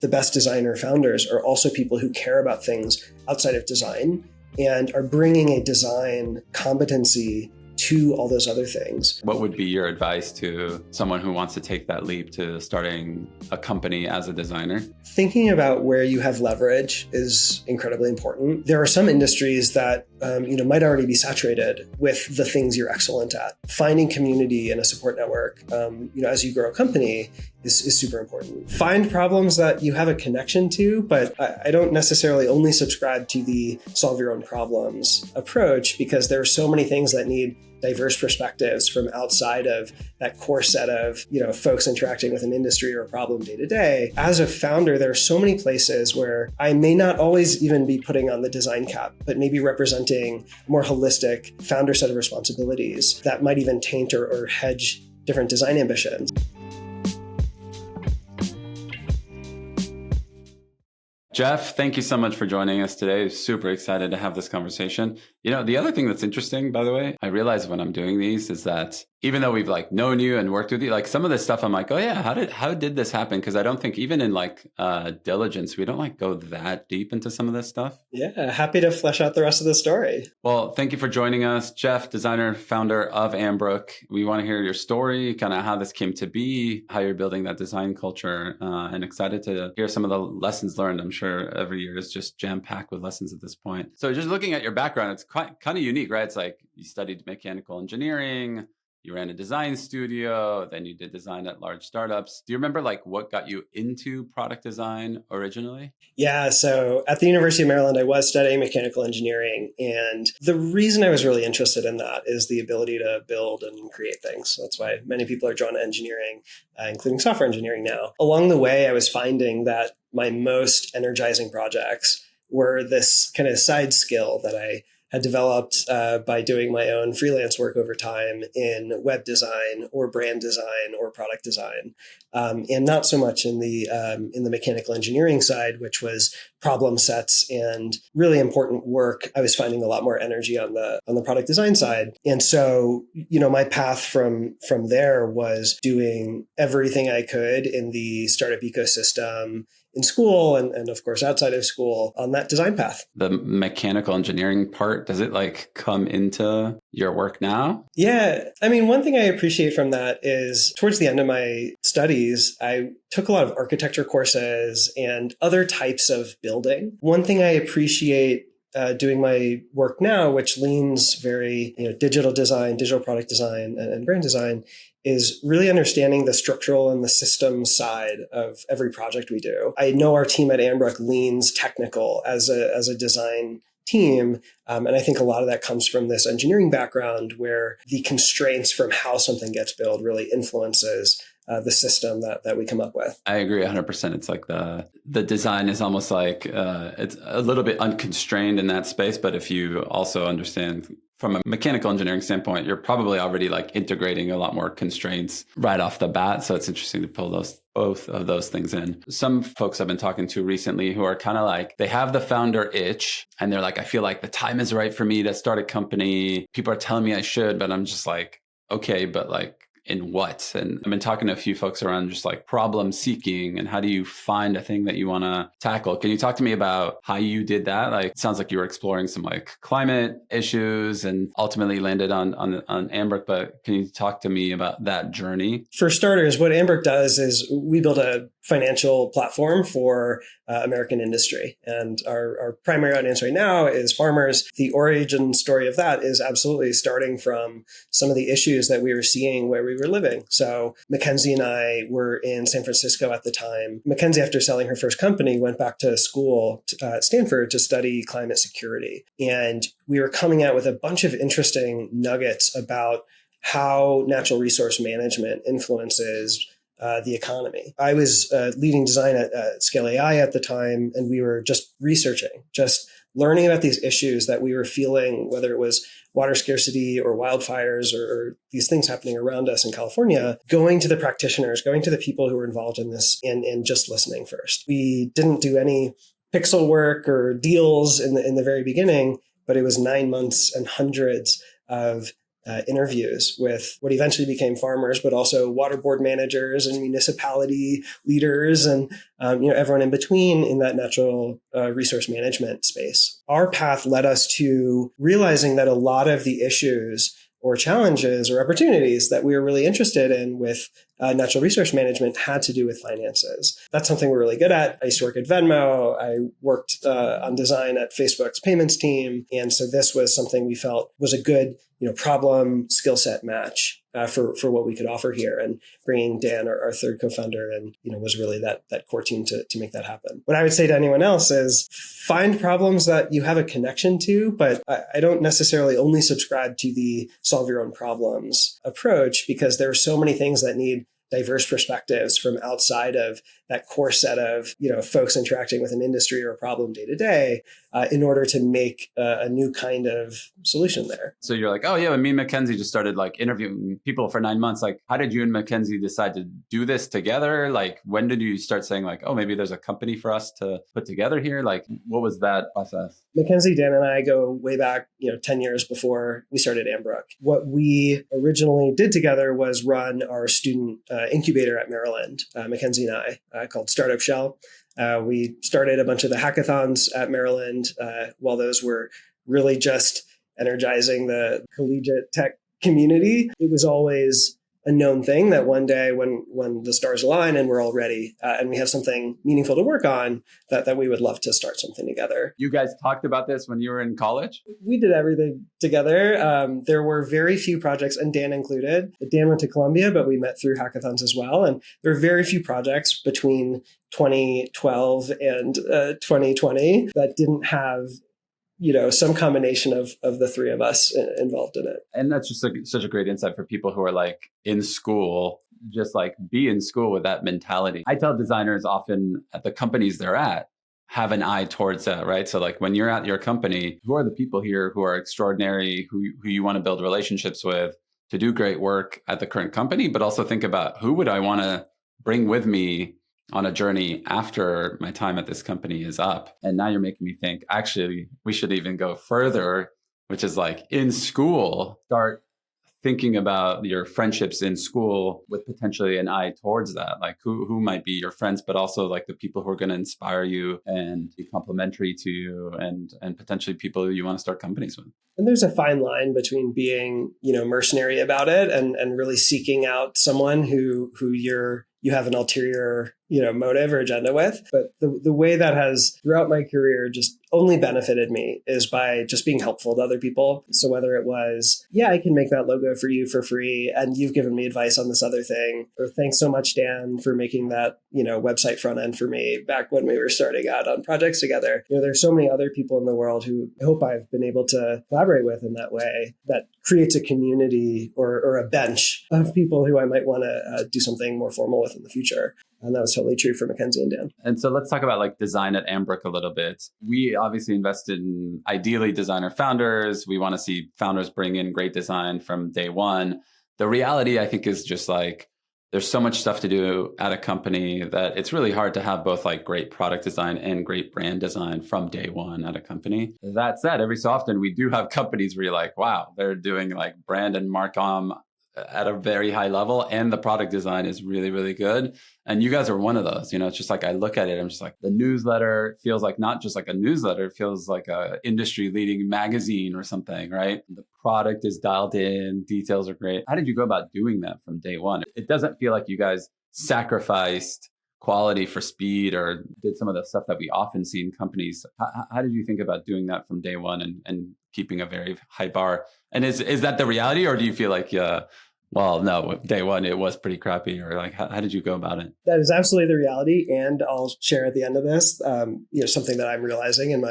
the best designer founders are also people who care about things outside of design and are bringing a design competency to all those other things. What would be your advice to someone who wants to take that leap to starting a company as a designer? Thinking about where you have leverage is incredibly important. There are some industries that might already be saturated with the things you're excellent at. Finding community and a support network, as you grow a company is super important. Find problems that you have a connection to, but I don't necessarily only subscribe to the solve your own problems approach, because there are so many things that need diverse perspectives from outside of that core set of, folks interacting with an industry or a problem day to day. As a founder, there are so many places where I may not always even be putting on the design cap, but maybe representing a more holistic founder set of responsibilities that might even taint or hedge different design ambitions. Jeff, thank you so much for joining us today. Super excited to have this conversation. The other thing that's interesting, by the way, I realize when I'm doing these is that even though we've known you and worked with you, some of this stuff I'm like, oh yeah, how did this happen? Because I don't think even in diligence, we don't go that deep into some of this stuff. Yeah, happy to flesh out the rest of the story. Well, thank you for joining us, Jeff, designer, founder of Ambrook. We want to hear your story, kind of how this came to be, how you're building that design culture, and excited to hear some of the lessons learned. I'm sure every year is just jam-packed with lessons at this point. So just looking at your background, it's kind of unique, right? It's you studied mechanical engineering, you ran a design studio, then you did design at large startups. Do you remember what got you into product design originally? Yeah, so at the University of Maryland, I was studying mechanical engineering. And the reason I was really interested in that is the ability to build and create things. That's why many people are drawn to engineering, including software engineering now. Along the way, I was finding that my most energizing projects were this kind of side skill that I had developed by doing my own freelance work over time in web design or brand design or product design, and not so much in the mechanical engineering side, which was problem sets and really important work. I was finding a lot more energy on the product design side, and so my path from there was doing everything I could in the startup ecosystem in school and of course outside of school on that design path. The mechanical engineering part, does it come into your work now? Yeah. I mean, one thing I appreciate from that is towards the end of my studies, I took a lot of architecture courses and other types of building. One thing I appreciate doing my work now, which leans very digital design, digital product design, and brand design, is really understanding the structural and the system side of every project we do. I know our team at Ambrook leans technical as a design team. And I think a lot of that comes from this engineering background where the constraints from how something gets built really influences the system that we come up with. I agree 100%. It's the design is almost it's a little bit unconstrained in that space. But if you also understand from a mechanical engineering standpoint, you're probably already integrating a lot more constraints right off the bat. So it's interesting to pull both of those things in. Some folks I've been talking to recently who are kind of they have the founder itch and they're I feel the time is right for me to start a company. People are telling me I should, but I'm just okay, but in what? And I've been talking to a few folks around just problem seeking and how do you find a thing that you want to tackle? Can you talk to me about how you did that? It sounds like you were exploring some climate issues and ultimately landed on Ambrook, but can you talk to me about that journey? For starters, what Ambrook does is we build a financial platform for American industry. And our primary audience right now is farmers. The origin story of that is absolutely starting from some of the issues that we were seeing where we were living. So Mackenzie and I were in San Francisco at the time. Mackenzie, after selling her first company, went back to school at Stanford to study climate security. And we were coming out with a bunch of interesting nuggets about how natural resource management influences the economy. I was leading design at Scale AI at the time, and we were just researching, just learning about these issues that we were feeling, whether it was water scarcity or wildfires or these things happening around us in California, going to the practitioners, going to the people who were involved in this and just listening first. We didn't do any pixel work or deals in the very beginning, but it was 9 months and hundreds of interviews with what eventually became farmers, but also water board managers and municipality leaders and everyone in between in that natural resource management space. Our path led us to realizing that a lot of the issues or challenges or opportunities that we were really interested in with natural resource management had to do with finances. That's something we're really good at. I used to work at Venmo. I worked on design at Facebook's payments team. And so this was something we felt was a good problem skill set match for what we could offer here. And bringing Dan, our third co-founder, and was really that core team to make that happen. What I would say to anyone else is find problems that you have a connection to, but I don't necessarily only subscribe to the solve your own problems approach, because there are so many things that need diverse perspectives from outside of that core set of folks interacting with an industry or a problem day to day in order to make a new kind of solution there. So you're like, oh yeah, me and Mackenzie just started like interviewing people for 9 months. Like, how did you and Mackenzie decide to do this together? Like, when did you start saying like, oh, maybe there's a company for us to put together here? Like, what was that process? Mackenzie, Dan, and I go way back, 10 years before we started Ambrook. What we originally did together was run our student incubator at Maryland, Mackenzie and I, called Startup Shell. We started a bunch of the hackathons at Maryland while those were really just energizing the collegiate tech community. It was always a known thing that one day when the stars align and we're all ready and we have something meaningful to work on, that we would love to start something together. You guys talked about this when you were in college? We did everything together. There were very few projects, and Dan included. Dan went to Columbia, but we met through hackathons as well. And there were very few projects between 2012 and 2020 that didn't have some combination of the three of us involved in it. And that's just such a great insight for people who are like in school, just like be in school with that mentality. I tell designers often at the companies they're at, have an eye towards that, right? So like when you're at your company, who are the people here who are extraordinary, who you want to build relationships with to do great work at the current company, but also think about who would I want to bring with me on a journey after my time at this company is up. And now you're making me think, actually, we should even go further, which is like in school, start thinking about your friendships in school with potentially an eye towards that. Like who might be your friends, but also like the people who are going to inspire you and be complementary to you and potentially people you want to start companies with. And there's a fine line between being, mercenary about it and really seeking out someone who you have an ulterior, motive or agenda with. But the way that has throughout my career just only benefited me is by just being helpful to other people. So whether it was, I can make that logo for you for free, and you've given me advice on this other thing, or thanks so much, Dan, for making that, website front end for me back when we were starting out on projects together. There's so many other people in the world who I hope I've been able to collaborate with in that way that creates a community or a bench of people who I might want to do something more formal with in the future. And that was totally true for Mackenzie and Dan. And so let's talk about like design at Ambrook a little bit. We obviously invested in ideally designer founders. We want to see founders bring in great design from day one. The reality, I think, is just like there's so much stuff to do at a company that it's really hard to have both like great product design and great brand design from day one at a company. That said, every so often we do have companies where you're like, wow, they're doing like brand and marcom at a very high level and the product design is really, really good. And you guys are one of those. It's just like I look at it, I'm just like the newsletter feels like not just like a newsletter, it feels like a industry leading magazine or something, right? The product is dialed in, details are great. How did you go about doing that from day one? It doesn't feel like you guys sacrificed quality for speed or did some of the stuff that we often see in companies. How did you think about doing that from day one and keeping a very high bar? And is that the reality, or do you feel like, well, no, day one, it was pretty crappy, or like, how did you go about it? That is absolutely the reality. And I'll share at the end of this, something that I'm realizing in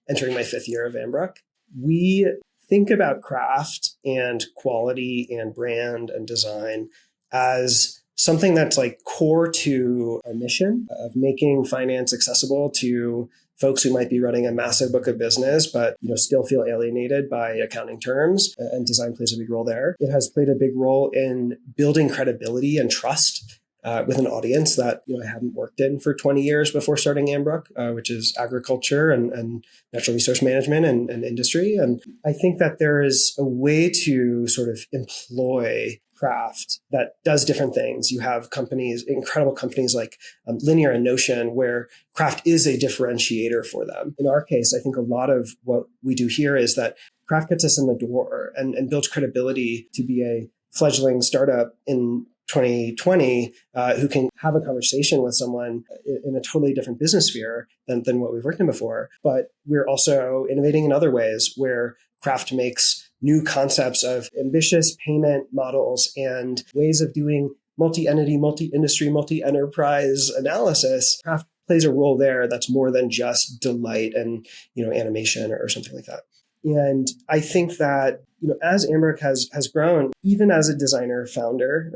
entering my 5th year of Ambrook. We think about craft and quality and brand and design as something that's like core to our mission of making finance accessible to folks who might be running a massive book of business, but still feel alienated by accounting terms, and design plays a big role there. It has played a big role in building credibility and trust with an audience that I hadn't worked in for 20 years before starting Ambrook, which is agriculture and natural resource management and industry. And I think that there is a way to sort of employ craft that does different things. You have companies, incredible companies like Linear and Notion, where craft is a differentiator for them. In our case, I think a lot of what we do here is that craft gets us in the door and builds credibility to be a fledgling startup in 2020 who can have a conversation with someone in a totally different business sphere than what we've worked in before. But we're also innovating in other ways where craft makes new concepts of ambitious payment models and ways of doing multi-entity, multi-industry, multi-enterprise analysis. Craft plays a role there that's more than just delight and animation or something like that. And I think that as Ambrook has grown, even as a design founder,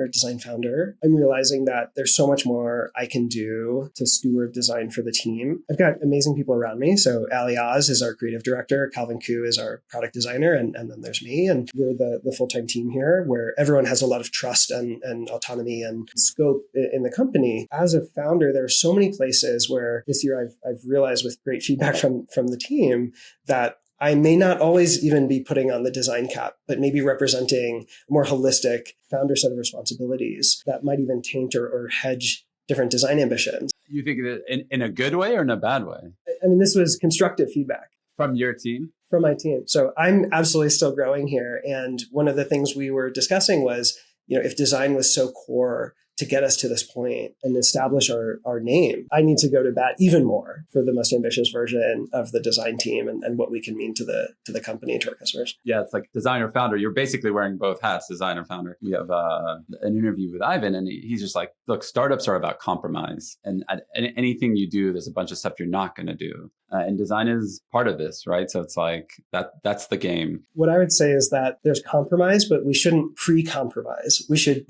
I'm realizing that there's so much more I can do to steward design for the team. I've got amazing people around me. So Ali Oz is our creative director. Calvin Koo is our product designer. And then there's me. And we're the full-time team here where everyone has a lot of trust and autonomy and scope in the company. As a founder, there are so many places where this year I've realized with great feedback from the team that I may not always even be putting on the design cap, but maybe representing a more holistic founder set of responsibilities that might even taint or hedge different design ambitions. You think that in a good way or in a bad way? I mean, this was constructive feedback. From your team? From my team. So I'm absolutely still growing here. And one of the things we were discussing was, if design was so core to get us to this point and establish our name, I need to go to bat even more for the most ambitious version of the design team and what we can mean to the company and to our customers. Yeah, it's like designer founder. You're basically wearing both hats, designer founder. We have an interview with Ivan, and he's just like, look, startups are about compromise. And anything you do, there's a bunch of stuff you're not going to do. And design is part of this, right? So it's like that's the game. What I would say is that there's compromise, but we shouldn't pre-compromise. We should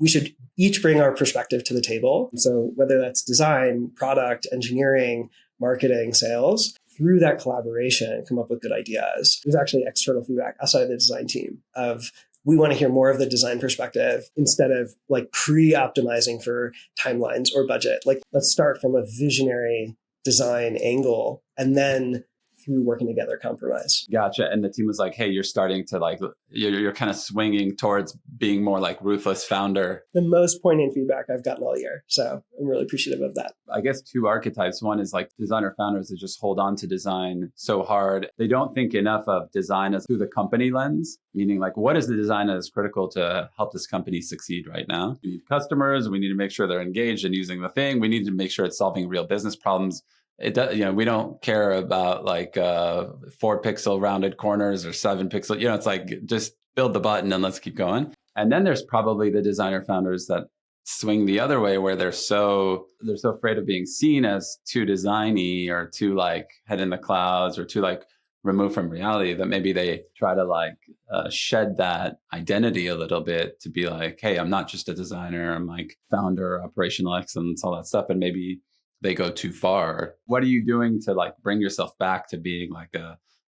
each bring our perspective to the table. And so whether that's design, product, engineering, marketing, sales, through that collaboration, come up with good ideas. There's actually external feedback outside of the design team of we want to hear more of the design perspective instead of like pre-optimizing for timelines or budget. Like let's start from a visionary design angle and then through working together compromise. Gotcha. And the team was like, hey, you're starting to you're kind of swinging towards being more like ruthless founder. The most poignant feedback I've gotten all year. So I'm really appreciative of that. I guess two archetypes. One is like designer founders that just hold on to design so hard. They don't think enough of design as through the company lens, meaning like, what is the design that is critical to help this company succeed right now? We need customers. We need to make sure they're engaged in using the thing. We need to make sure it's solving real business problems. It does, we don't care about like 4-pixel rounded corners or 7-pixel. It's like just build the button and let's keep going. And then there's probably the designer founders that swing the other way, where they're so afraid of being seen as too designy or too like head in the clouds or too like removed from reality that maybe they try to like shed that identity a little bit to be like, hey, I'm not just a designer. I'm like founder, operational excellence, all that stuff, and maybe they go too far. What are you doing to like bring yourself back to being like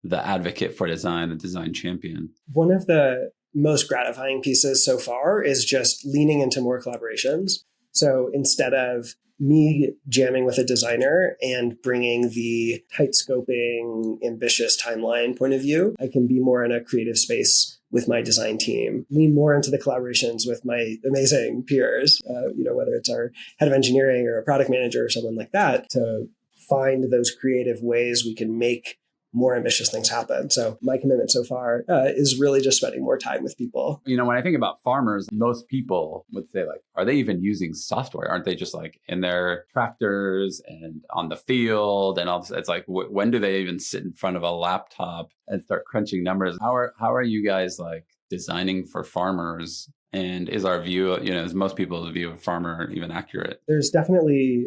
the advocate for design, the design champion? One of the most gratifying pieces so far is just leaning into more collaborations. So instead of me jamming with a designer and bringing the tight scoping, ambitious timeline point of view, I can be more in a creative space with my design team, lean more into the collaborations with my amazing peers, whether it's our head of engineering or a product manager or someone like that, to find those creative ways we can make more ambitious things happen. So my commitment so far is really just spending more time with people. When I think about farmers, most people would say like, are they even using software? Aren't they just like in their tractors and on the field and all this? It's like, when do they even sit in front of a laptop and start crunching numbers? How are you guys like designing for farmers? And is our view, is most people's view of farmer even accurate? There's definitely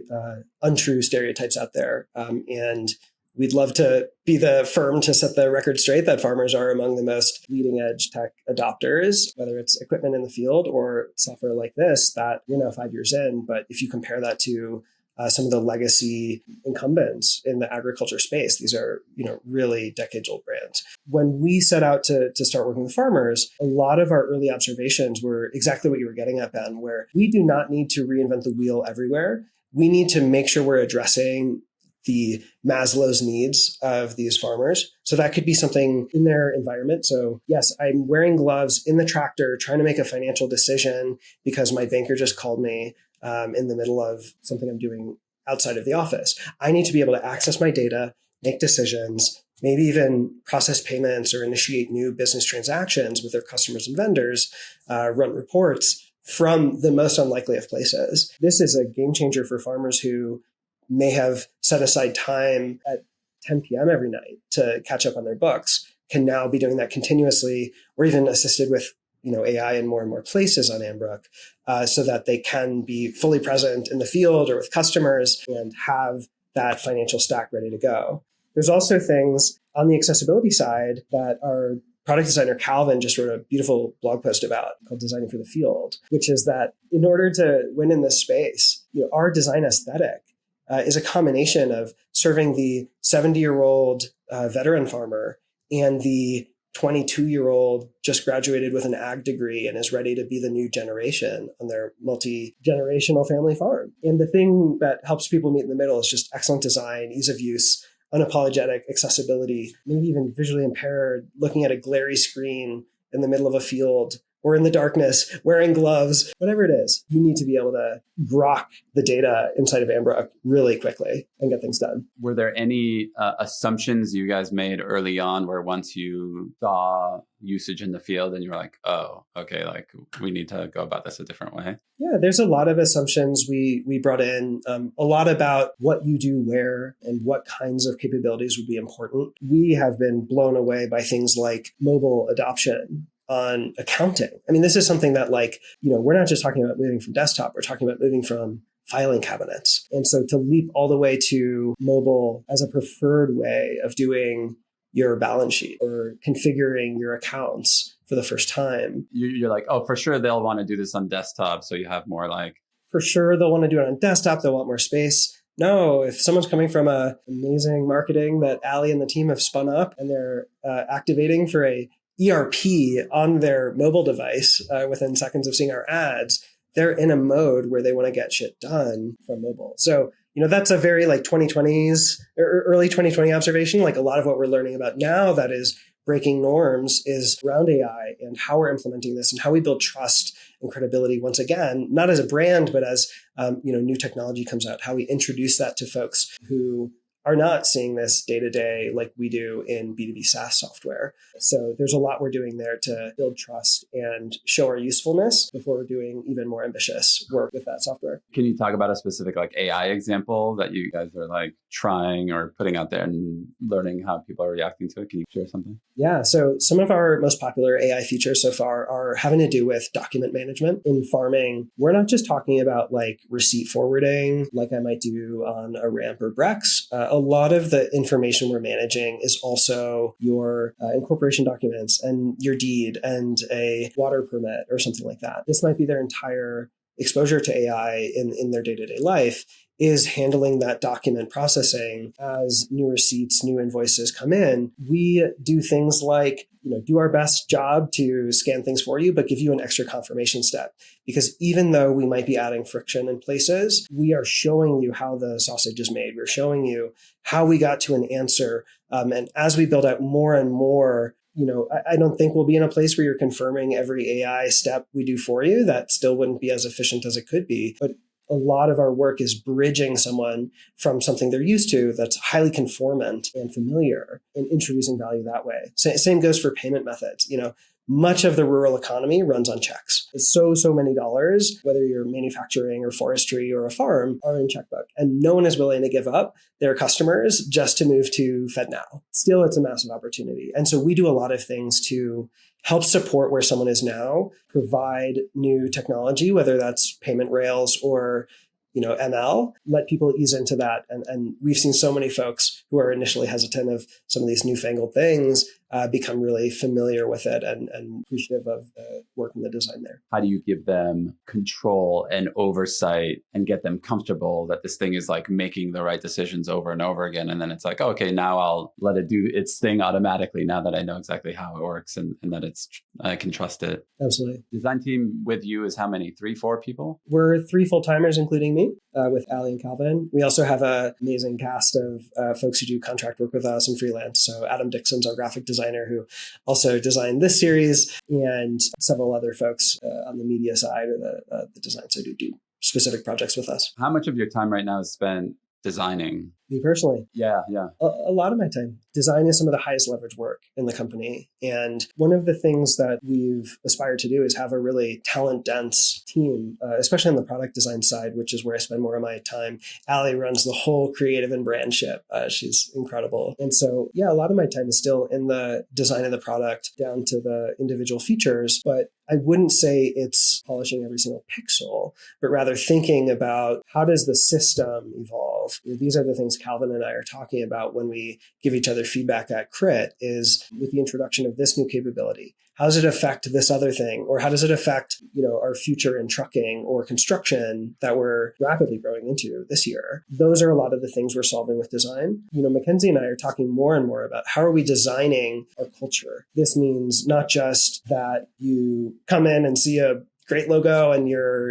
untrue stereotypes out there. And we'd love to be the firm to set the record straight that farmers are among the most leading edge tech adopters, whether it's equipment in the field or software like this that we're now 5 years in. But if you compare that to some of the legacy incumbents in the agriculture space. These are, really decades-old brands. When we set out to start working with farmers, a lot of our early observations were exactly what you were getting at, Ben, where we do not need to reinvent the wheel everywhere. We need to make sure we're addressing the Maslow's needs of these farmers. So that could be something in their environment. So yes, I'm wearing gloves in the tractor, trying to make a financial decision because my banker just called me in the middle of something I'm doing outside of the office. I need to be able to access my data, make decisions, maybe even process payments or initiate new business transactions with their customers and vendors, run reports from the most unlikely of places. This is a game changer for farmers who may have set aside time at 10 p.m. every night to catch up on their books, can now be doing that continuously, or even assisted with AI in more and more places on Ambrook, so that they can be fully present in the field or with customers and have that financial stack ready to go. There's also things on the accessibility side that our product designer Calvin just wrote a beautiful blog post about called Designing for the Field, which is that in order to win in this space, our design aesthetic is a combination of serving the 70-year-old veteran farmer and the 22-year-old just graduated with an ag degree and is ready to be the new generation on their multi-generational family farm. And the thing that helps people meet in the middle is just excellent design, ease of use, unapologetic accessibility, maybe even visually impaired, looking at a glary screen in the middle of a field or in the darkness, wearing gloves, whatever it is, you need to be able to grok the data inside of Ambrook really quickly and get things done. Were there any assumptions you guys made early on where once you saw usage in the field and you were like, oh, okay, like we need to go about this a different way? Yeah, there's a lot of assumptions we brought in, a lot about what you do where and what kinds of capabilities would be important. We have been blown away by things like mobile adoption on accounting. I mean, this is something that we're not just talking about moving from desktop, we're talking about moving from filing cabinets. And so to leap all the way to mobile as a preferred way of doing your balance sheet or configuring your accounts for the first time. You're like, oh, for sure they'll want to do this on desktop. So you have more For sure they'll want to do it on desktop. They'll want more space. No, if someone's coming from amazing marketing that Ali and the team have spun up and they're activating for a ERP on their mobile device within seconds of seeing our ads, they're in a mode where they want to get shit done from mobile. So, that's a very 2020s or early 2020 observation. A lot of what we're learning about now that is breaking norms is around AI and how we're implementing this and how we build trust and credibility once again, not as a brand, but as new technology comes out, how we introduce that to folks who are not seeing this day to day like we do in B2B SaaS software. So there's a lot we're doing there to build trust and show our usefulness before we're doing even more ambitious work with that software. Can you talk about a specific AI example that you guys are trying or putting out there and learning how people are reacting to it? Can you share something? Yeah. So some of our most popular AI features so far are having to do with document management in farming. We're not just talking about receipt forwarding like I might do on a Ramp or Brex. A lot of the information we're managing is also your incorporation documents and your deed and a water permit or something like that. This might be their entire exposure to AI in their day-to-day life, is handling that document processing as new receipts, new invoices come in. We do things like, do our best job to scan things for you, but give you an extra confirmation step. Because even though we might be adding friction in places, we are showing you how the sausage is made. We're showing you how we got to an answer. And as we build out more and more, I don't think we'll be in a place where you're confirming every AI step we do for you. That still wouldn't be as efficient as it could be. But a lot of our work is bridging someone from something they're used to that's highly conformant and familiar and introducing value that way. Same goes for payment methods. Much of the rural economy runs on checks. It's so many dollars, whether you're manufacturing or forestry or a farm, are in checkbook. And no one is willing to give up their customers just to move to FedNow. Still, it's a massive opportunity. And so we do a lot of things to help support where someone is now, provide new technology, whether that's payment rails or ML, let people ease into that. And we've seen so many folks who are initially hesitant of some of these newfangled things become really familiar with it and appreciative of the work and the design there. How do you give them control and oversight and get them comfortable that this thing is like making the right decisions over and over again? And then it's like, okay, now I'll let it do its thing automatically now that I know exactly how it works and that I can trust it. Absolutely. Design team with you is how many? 3-4 people? We're 3 full-timers, including me, with Ali and Calvin. We also have an amazing cast of folks who do contract work with us and freelance. So Adam Dixon's our graphic designer who also designed this series, and several other folks on the media side or the design side who do specific projects with us. How much of your time right now is spent designing? Me personally? Yeah. A lot of my time. Design is some of the highest leverage work in the company. And one of the things that we've aspired to do is have a really talent-dense team, especially on the product design side, which is where I spend more of my time. Ali runs the whole creative and brand ship. She's incredible. And so, a lot of my time is still in the design of the product down to the individual features. But I wouldn't say it's polishing every single pixel, but rather thinking about how does the system evolve? These are the things Calvin and I are talking about when we give each other feedback at Crit, is with the introduction of this new capability. How does it affect this other thing? Or how does it affect, our future in trucking or construction that we're rapidly growing into this year? Those are a lot of the things we're solving with design. Mackenzie and I are talking more and more about how are we designing our culture? This means not just that you come in and see a great logo and you're,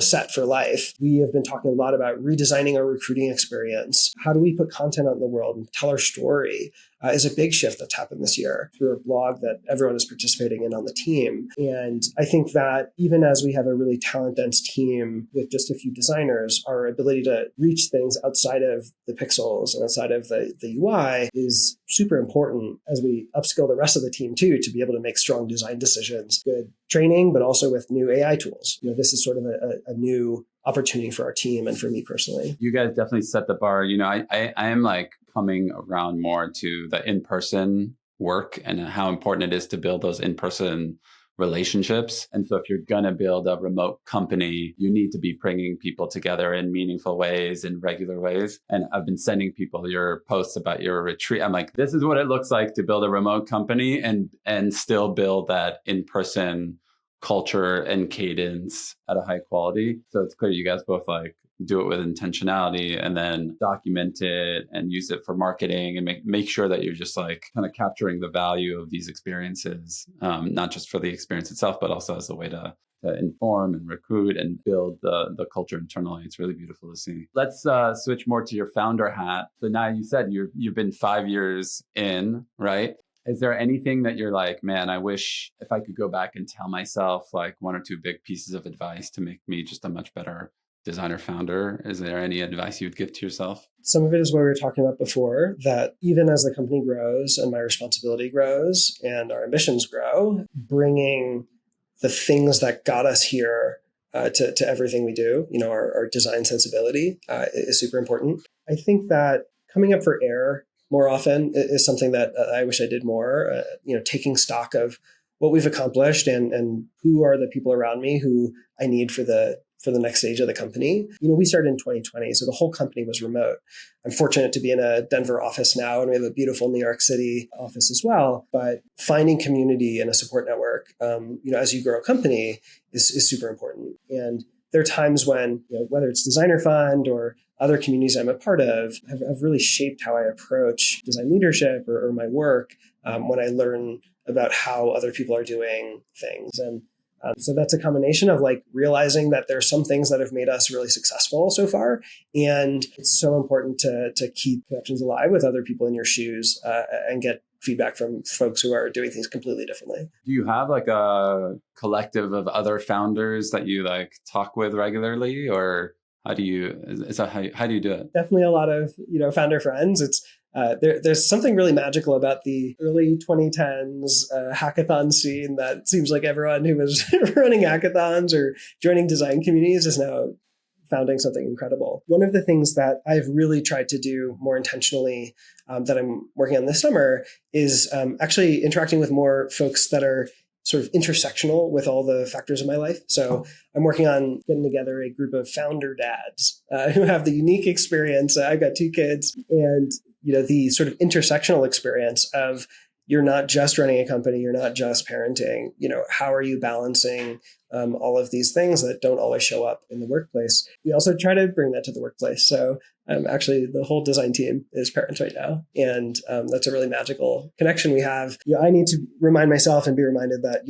set for life. We have been talking a lot about redesigning our recruiting experience. How do we put content out in the world and tell our story? Is a big shift that's happened this year through a blog that everyone is participating in on the team. And I think that even as we have a really talent-dense team with just a few designers, our ability to reach things outside of the pixels and outside of the UI is super important as we upskill the rest of the team too, to be able to make strong design decisions, good training, but also with new AI tools. This is sort of a new opportunity for our team and for me personally. You guys definitely set the bar. I am like coming around more to the in-person work and how important it is to build those in-person relationships. And so if you're going to build a remote company, you need to be bringing people together in meaningful ways, in regular ways. And I've been sending people your posts about your retreat. I'm like, this is what it looks like to build a remote company and still build that in-person culture and cadence at a high quality. So it's clear you guys both like do it with intentionality and then document it and use it for marketing and make sure that you're just like kind of capturing the value of these experiences, not just for the experience itself, but also as a way to inform and recruit and build the culture internally. It's really beautiful to see. Let's switch more to your founder hat. So now you said you've been 5 years in, right? Is there anything that you're like, man, I wish if I could go back and tell myself like 1 or 2 big pieces of advice to make me just a much better designer founder? Is there any advice you would give to yourself? Some of it is what we were talking about before, that even as the company grows and my responsibility grows and our ambitions grow, bringing the things that got us here to everything we do, our design sensibility is super important. I think that coming up for air more often is something that I wish I did more, taking stock of what we've accomplished and who are the people around me who I need for the next stage of the company. We started in 2020, so the whole company was remote. I'm fortunate to be in a Denver office now, and we have a beautiful New York City office as well. But finding community and a support network, as you grow a company is super important. And there are times when, whether it's Designer Fund or other communities I'm a part of, have really shaped how I approach design leadership or my work when I learn about how other people are doing things. And so that's a combination of like realizing that there are some things that have made us really successful so far. And it's so important to keep connections alive with other people in your shoes and get feedback from folks who are doing things completely differently. Do you have like a collective of other founders that you like talk with regularly, or how do you do it? Definitely a lot of, founder friends. It's there's something really magical about the early 2010s hackathon scene that seems like everyone who was running hackathons or joining design communities is now founding something incredible. One of the things that I've really tried to do more intentionally that I'm working on this summer is actually interacting with more folks that are sort of intersectional with all the factors of my life. So I'm working on getting together a group of founder dads who have the unique experience. I've got 2 kids, and the sort of intersectional experience of you're not just running a company, you're not just parenting. How are you balancing all of these things that don't always show up in the workplace? We also try to bring that to the workplace. So actually, the whole design team is parents right now. And that's a really magical connection we have. I need to remind myself and be reminded that,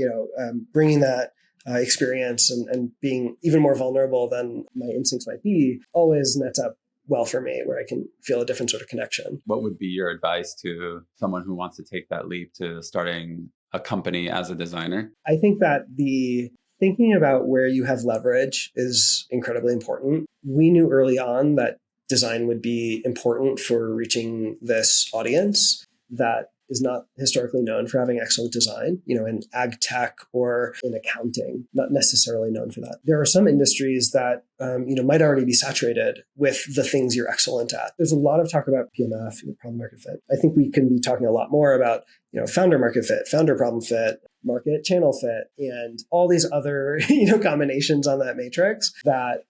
bringing that experience and being even more vulnerable than my instincts might be always nets up well for me, where I can feel a different sort of connection. What would be your advice to someone who wants to take that leap to starting a company as a designer? I think that the thinking about where you have leverage is incredibly important. We knew early on that design would be important for reaching this audience that is not historically known for having excellent design, in ag tech or in accounting, not necessarily known for that. There are some industries that, might already be saturated with the things you're excellent at. There's a lot of talk about PMF, problem market fit. I think we can be talking a lot more about, founder market fit, founder problem fit, market channel fit, and all these other, combinations on that matrix that,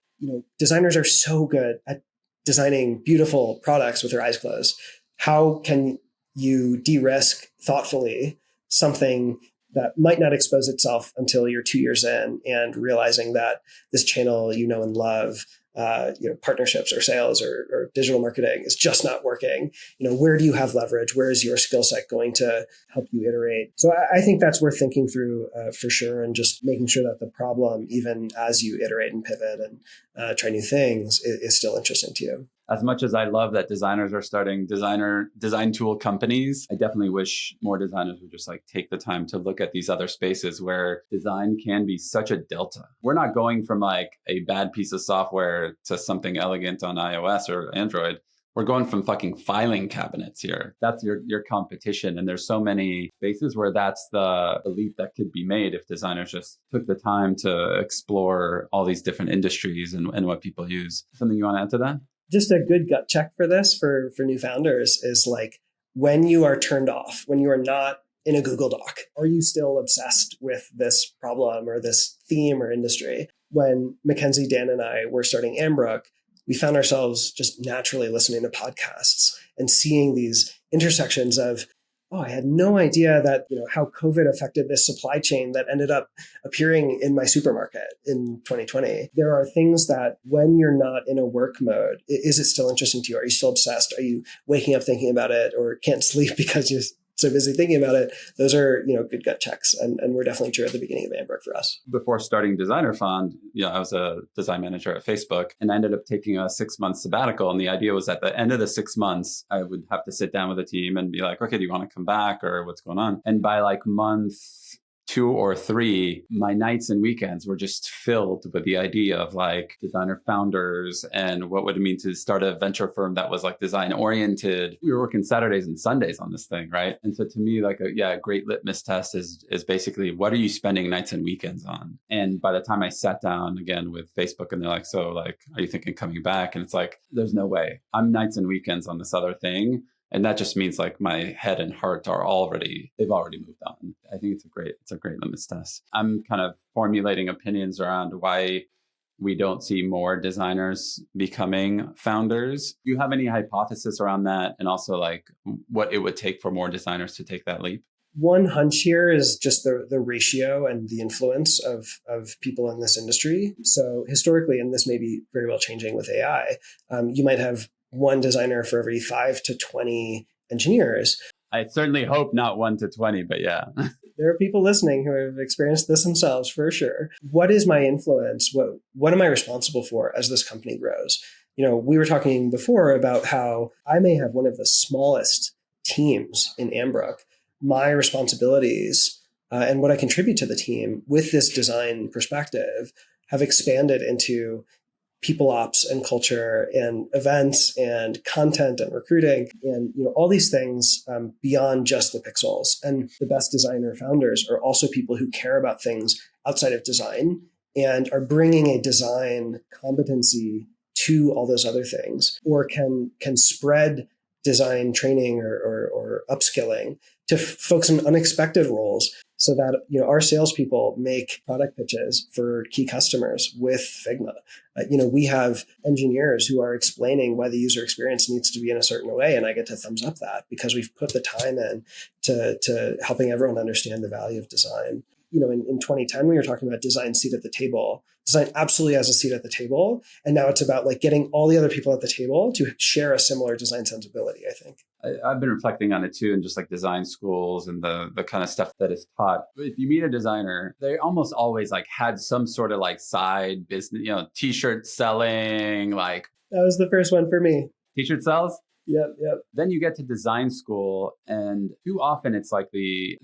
designers are so good at designing beautiful products with their eyes closed. How can you de-risk thoughtfully something that might not expose itself until you're 2 years in, and realizing that this channel and love, partnerships or sales or digital marketing is just not working. Where do you have leverage? Where is your skill set going to help you iterate? So I think that's worth thinking through for sure, and just making sure that the problem, even as you iterate and pivot and try new things, is still interesting to you. As much as I love that designers are starting design tool companies, I definitely wish more designers would just take the time to look at these other spaces where design can be such a delta. We're not going from a bad piece of software to something elegant on iOS or Android. We're going from fucking filing cabinets here. That's your competition. And there's so many spaces where that's the leap that could be made if designers just took the time to explore all these different industries and what people use. Something you want to add to that? Just a good gut check for this for new founders is when you are turned off, when you are not in a Google Doc, are you still obsessed with this problem or this theme or industry? When Mackenzie, Dan, and I were starting Ambrook, we found ourselves just naturally listening to podcasts and seeing these intersections of, I had no idea that, how COVID affected this supply chain that ended up appearing in my supermarket in 2020. There are things that when you're not in a work mode, is it still interesting to you? Are you still obsessed? Are you waking up thinking about it or can't sleep because you're so busy thinking about it? Those are, good gut checks. And we're definitely true at the beginning of Ambrook for us. Before starting Designer Fund, I was a design manager at Facebook, and I ended up taking a 6-month sabbatical. And the idea was at the end of the 6 months, I would have to sit down with the team and be like, okay, do you want to come back or what's going on? And by month 2 or 3, my nights and weekends were just filled with the idea of designer founders and what would it mean to start a venture firm that was design oriented. We were working Saturdays and Sundays on this thing, right? And so to me, a great litmus test is basically, what are you spending nights and weekends on? And by the time I sat down again with Facebook and they're are you thinking coming back? And it's there's no way. I'm nights and weekends on this other thing. And that just means my head and heart are they've already moved on. I think it's a great litmus test. I'm kind of formulating opinions around why we don't see more designers becoming founders. Do you have any hypothesis around that? And also what it would take for more designers to take that leap? One hunch here is just the ratio and the influence of people in this industry. So historically, and this may be very well changing with AI, you might have one designer for every 5 to 20 engineers. I certainly hope not 1 to 20, but yeah. There are people listening who have experienced this themselves for sure. What is my influence? What am I responsible for as this company grows? We were talking before about how I may have one of the smallest teams in Ambrook. My responsibilities and what I contribute to the team with this design perspective have expanded into people ops and culture and events and content and recruiting and all these things beyond just the pixels. And the best designer founders are also people who care about things outside of design and are bringing a design competency to all those other things, or can spread design training or upskilling to folks in unexpected roles so that, our salespeople make product pitches for key customers with Figma. We have engineers who are explaining why the user experience needs to be in a certain way, and I get to thumbs up that because we've put the time in to helping everyone understand the value of design. In 2010, we were talking about design seat at the table. Design absolutely has a seat at the table. And now it's about like getting all the other people at the table to share a similar design sensibility, I think. I've been reflecting on it too, and just like design schools and the kind of stuff that is taught. If you meet a designer, they almost always like had some sort of like side business, t-shirt selling, like. That was the first one for me. T-shirt sales? Yep. Then you get to design school, and too often it's like the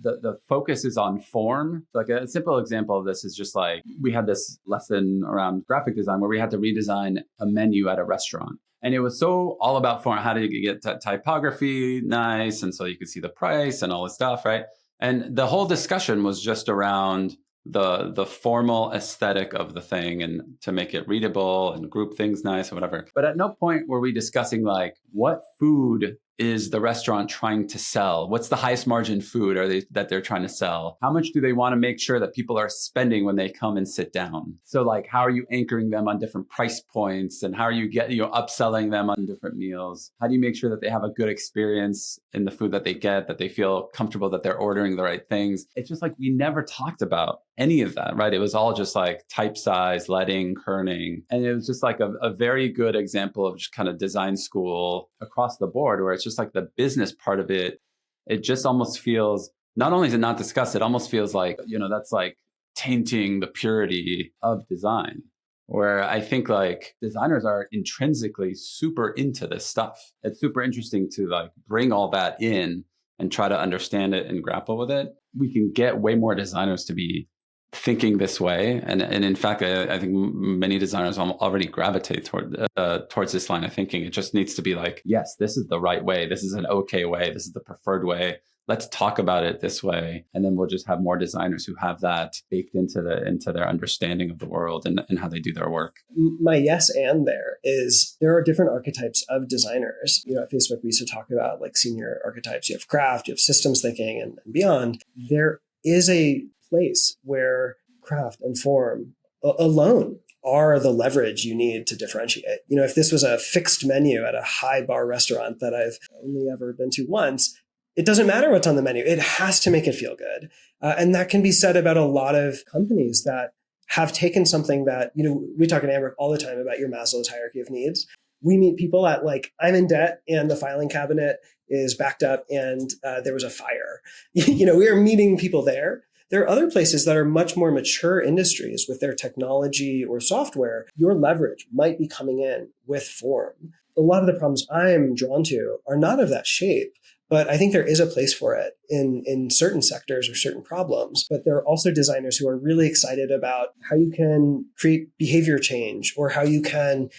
focus is on form. Like a simple example of this is just like we had this lesson around graphic design where we had to redesign a menu at a restaurant. And it was so all about form. How do you get typography nice? And so you could see the price and all this stuff, right? And the whole discussion was just around the formal aesthetic of the thing and to make it readable and group things nice or whatever. But at no point were we discussing like what food is the restaurant trying to sell? What's the highest margin food that they're trying to sell? How much do they want to make sure that people are spending when they come and sit down? So like, how are you anchoring them on different price points, and how are you upselling them on different meals? How do you make sure that they have a good experience in the food that they get, that they feel comfortable that they're ordering the right things? It's just like we never talked about any of that, right? It was all just like type size, leading, kerning. And it was just like a very good example of just kind of design school across the board, where it's just like the business part of it. It just almost feels, not only is it not discussed, it almost feels like, that's like tainting the purity of design. Where I think like designers are intrinsically super into this stuff. It's super interesting to like bring all that in and try to understand it and grapple with it. We can get way more designers to be thinking this way. And in fact, I think many designers already gravitate towards this line of thinking. It just needs to be like, yes, this is the right way. This is an okay way. This is the preferred way. Let's talk about it this way. And then we'll just have more designers who have that baked into their understanding of the world and how they do their work. My yes and there is there are different archetypes of designers. At Facebook, we used to talk about like senior archetypes. You have craft, you have systems thinking and beyond. There is a place where craft and form alone are the leverage you need to differentiate. If this was a fixed menu at a high bar restaurant that I've only ever been to once, it doesn't matter what's on the menu. It has to make it feel good. And that can be said about a lot of companies that have taken something that, we talk in Ambrook all the time about your Maslow's hierarchy of needs. We meet people at like, I'm in debt and the filing cabinet is backed up and there was a fire. We are meeting people there. There are other places that are much more mature industries with their technology or software. Your leverage might be coming in with form. A lot of the problems I'm drawn to are not of that shape, but I think there is a place for it in certain sectors or certain problems. But there are also designers who are really excited about how you can create behavior change or how you can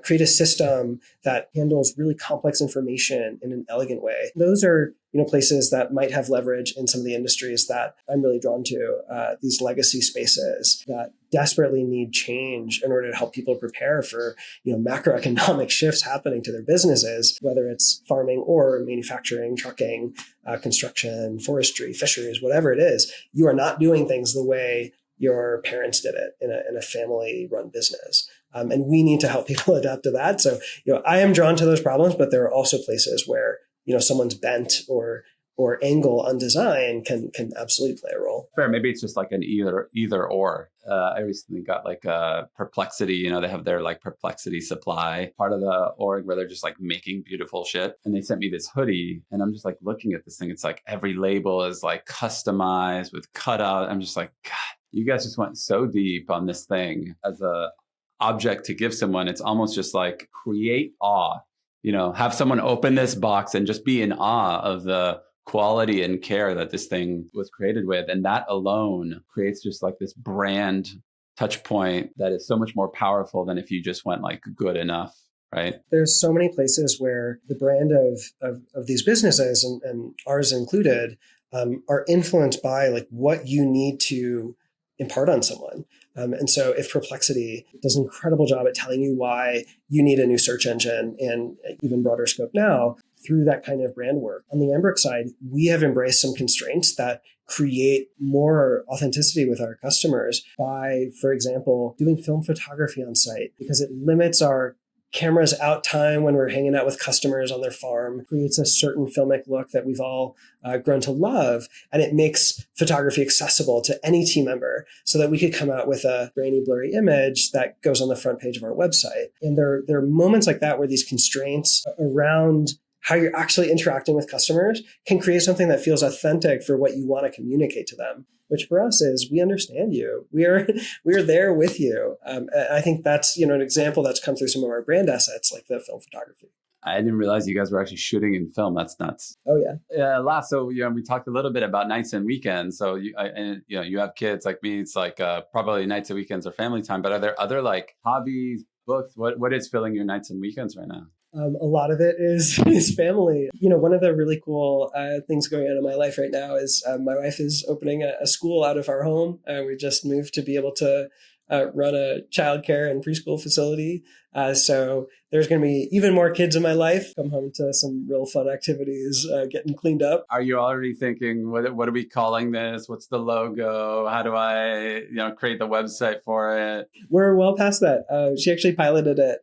create a system that handles really complex information in an elegant way. Those are places that might have leverage in some of the industries that I'm really drawn to, these legacy spaces that desperately need change in order to help people prepare for macroeconomic shifts happening to their businesses, whether it's farming or manufacturing, trucking, construction, forestry, fisheries, whatever it is. You are not doing things the way your parents did it in a family-run business. And we need to help people adapt to that. So, I am drawn to those problems, but there are also places where, someone's bent or angle on design can absolutely play a role. Fair. Maybe it's just like an either or. I recently got like a Perplexity, they have their like Perplexity supply part of the org where they're just like making beautiful shit. And they sent me this hoodie and I'm just like looking at this thing. It's like every label is like customized with cutout. I'm just like, God, you guys just went so deep on this thing as a object to give someone. It's almost just like create awe, have someone open this box and just be in awe of the quality and care that this thing was created with. And that alone creates just like this brand touch point that is so much more powerful than if you just went like good enough, right? There's so many places where the brand of these businesses and ours included are influenced by like what you need to impart on someone. And so if Perplexity does an incredible job at telling you why you need a new search engine and even broader scope now, through that kind of brand work. On the Ambrook side, we have embraced some constraints that create more authenticity with our customers by, for example, doing film photography on site, because it limits our cameras out time when we're hanging out with customers on their farm, creates a certain filmic look that we've all grown to love. And it makes photography accessible to any team member so that we could come out with a grainy, blurry image that goes on the front page of our website. And there are moments like that where these constraints around how you're actually interacting with customers can create something that feels authentic for what you want to communicate to them, which for us is, we understand you. We're there with you. I think that's, an example that's come through some of our brand assets, like the film photography. I didn't realize you guys were actually shooting in film. That's nuts. Oh yeah. Last, so we talked a little bit about nights and weekends. So you have kids like me. It's like probably nights and weekends are family time. But are there other like hobbies, books? What is filling your nights and weekends right now? A lot of it is family. One of the really cool things going on in my life right now is my wife is opening a school out of our home. We just moved to be able to run a childcare and preschool facility. So there's going to be even more kids in my life. Come home to some real fun activities, getting cleaned up. Are you already thinking, what are we calling this? What's the logo? How do I, create the website for it? We're well past that. She actually piloted it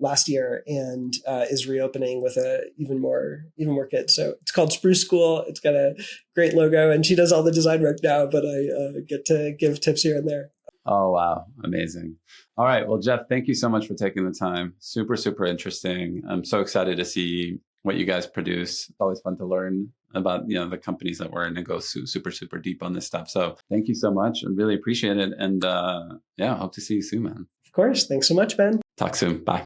last year and is reopening with even more kids. So it's called Spruce School. It's got a great logo, and she does all the design work now, but I get to give tips here and there. Oh, wow. Amazing. All right. Well, Jeff, thank you so much for taking the time. Super, super interesting. I'm so excited to see what you guys produce. It's always fun to learn about, the companies that we're in and go super, super deep on this stuff. So thank you so much. I really appreciate it. And hope to see you soon, man. Of course. Thanks so much, Ben. Talk soon. Bye.